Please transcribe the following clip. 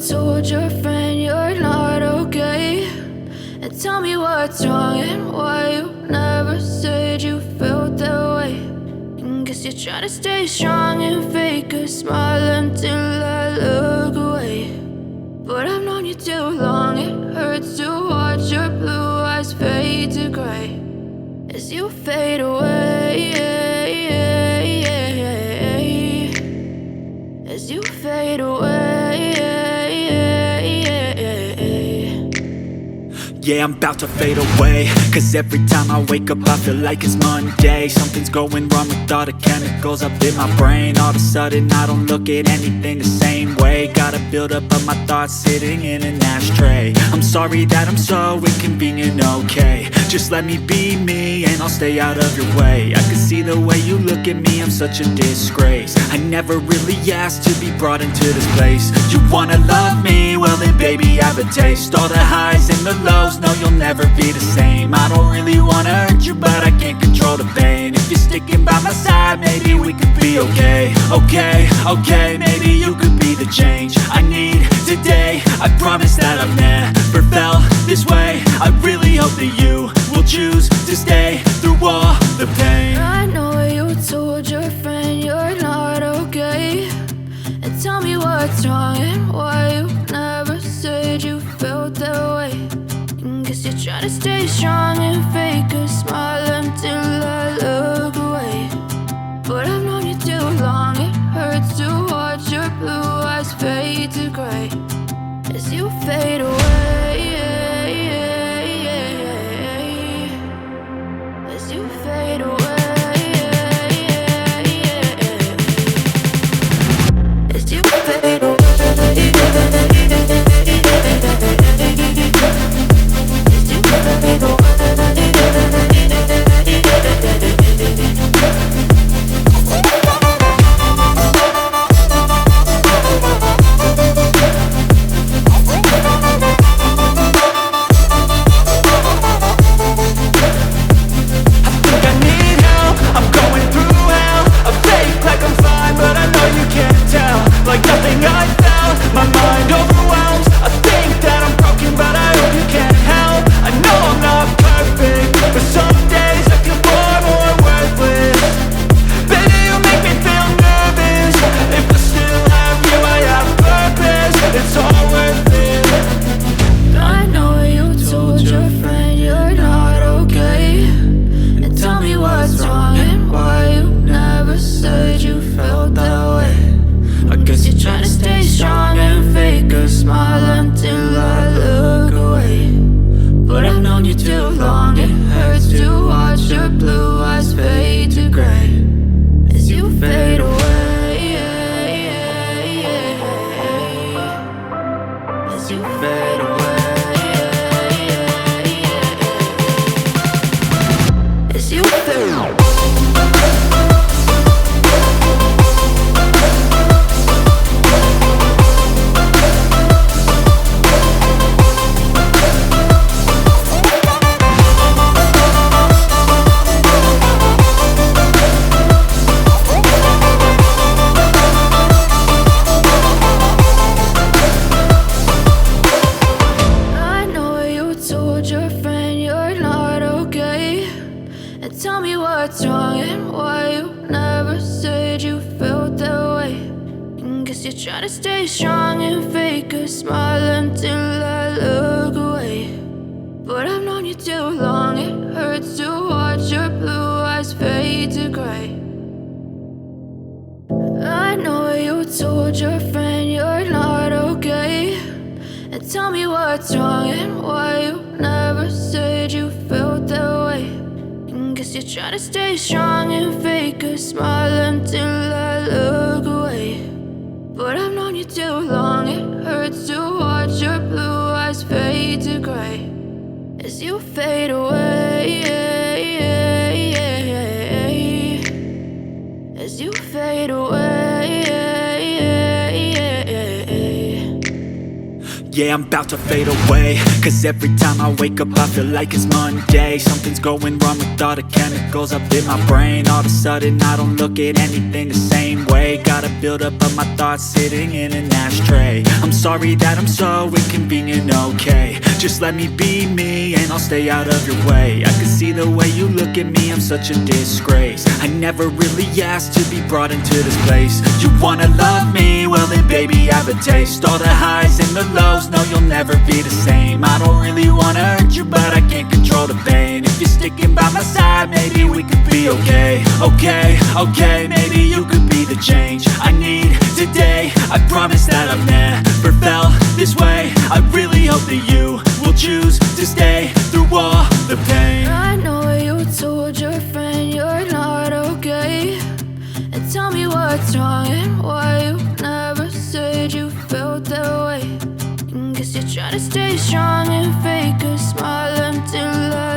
told your friend you're not okay, and tell me what's wrong and why you never said you felt that way. And guess you're trying to stay strong and fake a smile until I look away. But I've known you too long, it hurts to watch your blue eyes fade to gray as you fade away, as you fade away. Yeah, I'm about to fade away, cause every time I wake up I feel like it's Monday. Something's going wrong with all the chemicals up in my brain. All of a sudden I don't look at anything the same way. Gotta build up of my thoughts sitting in an ashtray. I'm sorry that I'm so inconvenient, okay. Just let me be me and I'll stay out of your way. I can see the way you look at me, I'm such a disgrace. I never really asked to be brought into this place. You wanna love me? Well then baby I have a taste. All the highs and the lows, no you'll never be the same. I don't really wanna hurt you but I can't control the pain. If you're sticking by my side maybe we could be okay. Okay, maybe you could be the change I need today. I promise that I've never felt this way. I really hope that you will choose to stay through all the pain. I know you told your friend you're not okay, and tell me what's wrong and why you never said you felt that way. And guess you're trying to stay strong and fake a smile until I look away. But I've known you too long, it hurts to watch your blue eyes fade to gray as you fade away, as you fade away, as you fade away. Try to stay strong and fake a smile until I look away. But I've known you too long, it hurts to watch your blue eyes fade to gray. I know you told your friend you're not okay, and tell me what's wrong and why you never said you felt that way. And guess you're trying to stay strong and fake a smile until I look away. But I've known you too long, it hurts to watch your blue eyes fade to gray as you fade away, as you fade away. Yeah, I'm about to fade away, cause every time I wake up I feel like it's Monday. Something's going wrong with all the chemicals up in my brain. All of a sudden I don't look at anything the same way. Got a buildup of my thoughts sitting in an ashtray. I'm sorry that I'm so inconvenient, okay. Just let me be me and I'll stay out of your way. I can see the way you look at me, I'm such a disgrace. I never really asked to be brought into this place. You wanna love me? Well then baby, have a taste. All the highs and the lows, no, you'll never be the same. I don't really wanna hurt you, but I can't control the pain. If you're sticking by my side, maybe we could be okay. Okay, maybe you could be the change I need today. I promise that I've never felt this way. I really hope that you will choose to stay through all the pain. I know you told your friend you're not okay, and tell me what's wrong and why you never said you felt that way. Guess you're trying to stay strong and fake a smile until I